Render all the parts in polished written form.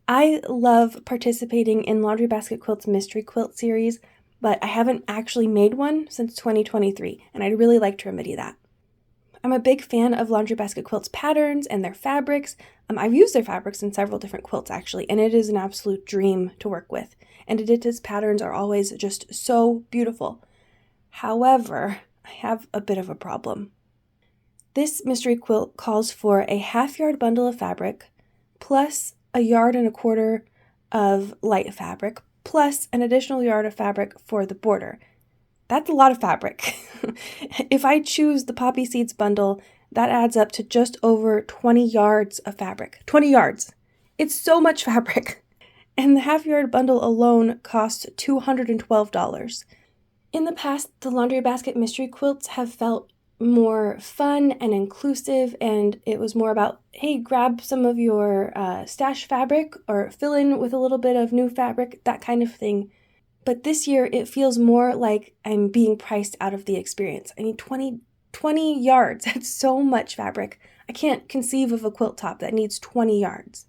I love participating in Laundry Basket Quilt's Mystery Quilt series, but I haven't actually made one since 2023, and I'd really like to remedy that. I'm a big fan of Laundry Basket Quilt's patterns and their fabrics. I've used their fabrics in several different quilts actually, and it is an absolute dream to work with. And Edita's patterns are always just so beautiful. However, I have a bit of a problem. This mystery quilt calls for a half-yard bundle of fabric, plus a 1.25 yards of light fabric, plus an additional yard of fabric for the border. That's a lot of fabric. If I choose the poppy seeds bundle, that adds up to just over 20 yards of fabric. 20 yards! It's so much fabric! And the half-yard bundle alone costs $212. In the past, the Laundry Basket mystery quilts have felt more fun and inclusive, and it was more about, hey, grab some of your stash fabric or fill in with a little bit of new fabric, that kind of thing. But this year, it feels more like I'm being priced out of the experience. I mean, 20 yards, that's so much fabric. I can't conceive of a quilt top that needs 20 yards.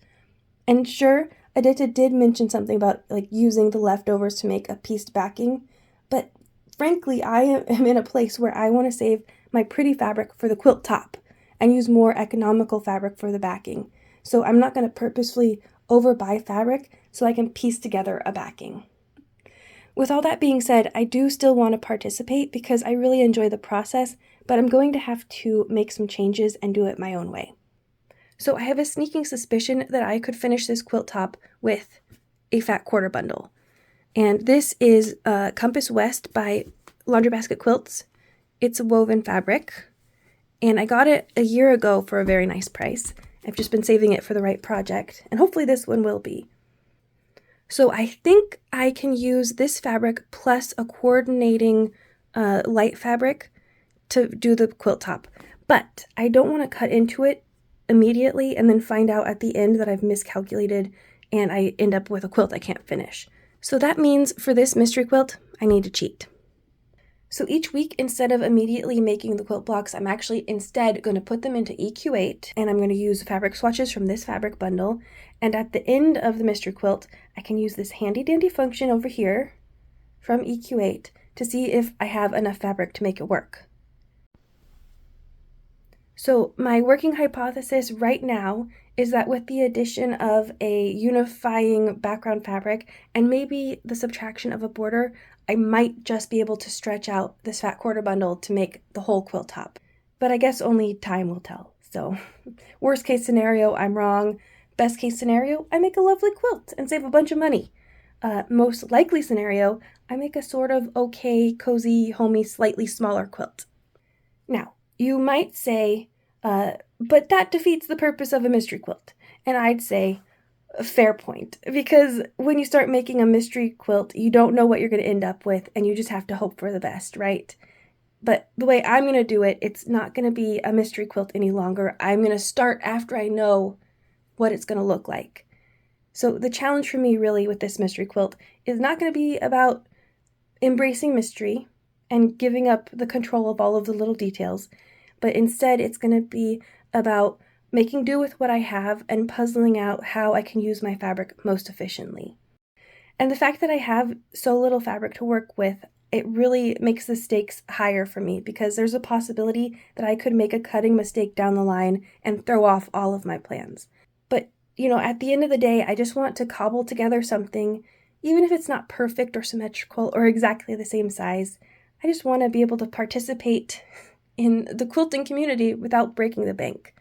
And sure, Edita did mention something about like using the leftovers to make a pieced backing, but frankly, I am in a place where I want to save my pretty fabric for the quilt top and use more economical fabric for the backing. So I'm not going to purposefully overbuy fabric so I can piece together a backing. With all that being said, I do still want to participate because I really enjoy the process, but I'm going to have to make some changes and do it my own way. So I have a sneaking suspicion that I could finish this quilt top with a fat quarter bundle. And this is Compass West by Laundry Basket Quilts. It's a woven fabric, and I got it a year ago for a very nice price. I've just been saving it for the right project, and hopefully this one will be. So I think I can use this fabric plus a coordinating light fabric to do the quilt top. But I don't want to cut into it immediately and then find out at the end that I've miscalculated and I end up with a quilt I can't finish. So that means for this mystery quilt, I need to cheat. So each week, instead of immediately making the quilt blocks, I'm actually instead going to put them into EQ8, and I'm going to use fabric swatches from this fabric bundle. And at the end of the mystery quilt, I can use this handy dandy function over here from EQ8 to see if I have enough fabric to make it work. So my working hypothesis right now is that with the addition of a unifying background fabric and maybe the subtraction of a border, I might just be able to stretch out this fat quarter bundle to make the whole quilt top. But I guess only time will tell. So worst case scenario, I'm wrong. Best case scenario, I make a lovely quilt and save a bunch of money. Most likely scenario, I make a sort of okay, cozy, homey, slightly smaller quilt. Now, you might say, but that defeats the purpose of a mystery quilt. And I'd say, a fair point. Because when you start making a mystery quilt, you don't know what you're going to end up with, and you just have to hope for the best, right? But the way I'm going to do it, it's not going to be a mystery quilt any longer. I'm going to start after I know what it's going to look like. So the challenge for me really with this mystery quilt is not going to be about embracing mystery and giving up the control of all of the little details, but instead it's going to be about making do with what I have and puzzling out how I can use my fabric most efficiently. And the fact that I have so little fabric to work with, it really makes the stakes higher for me because there's a possibility that I could make a cutting mistake down the line and throw off all of my plans. But, at the end of the day, I just want to cobble together something, even if it's not perfect or symmetrical or exactly the same size. I just want to be able to participate in the quilting community without breaking the bank.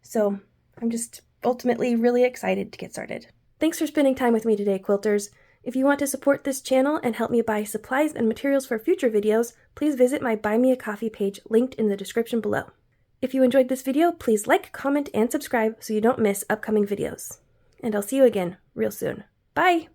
So I'm just ultimately really excited to get started. Thanks for spending time with me today, quilters. If you want to support this channel and help me buy supplies and materials for future videos, please visit my Buy Me a Coffee page linked in the description below. If you enjoyed this video, please like, comment, and subscribe so you don't miss upcoming videos. And I'll see you again real soon. Bye!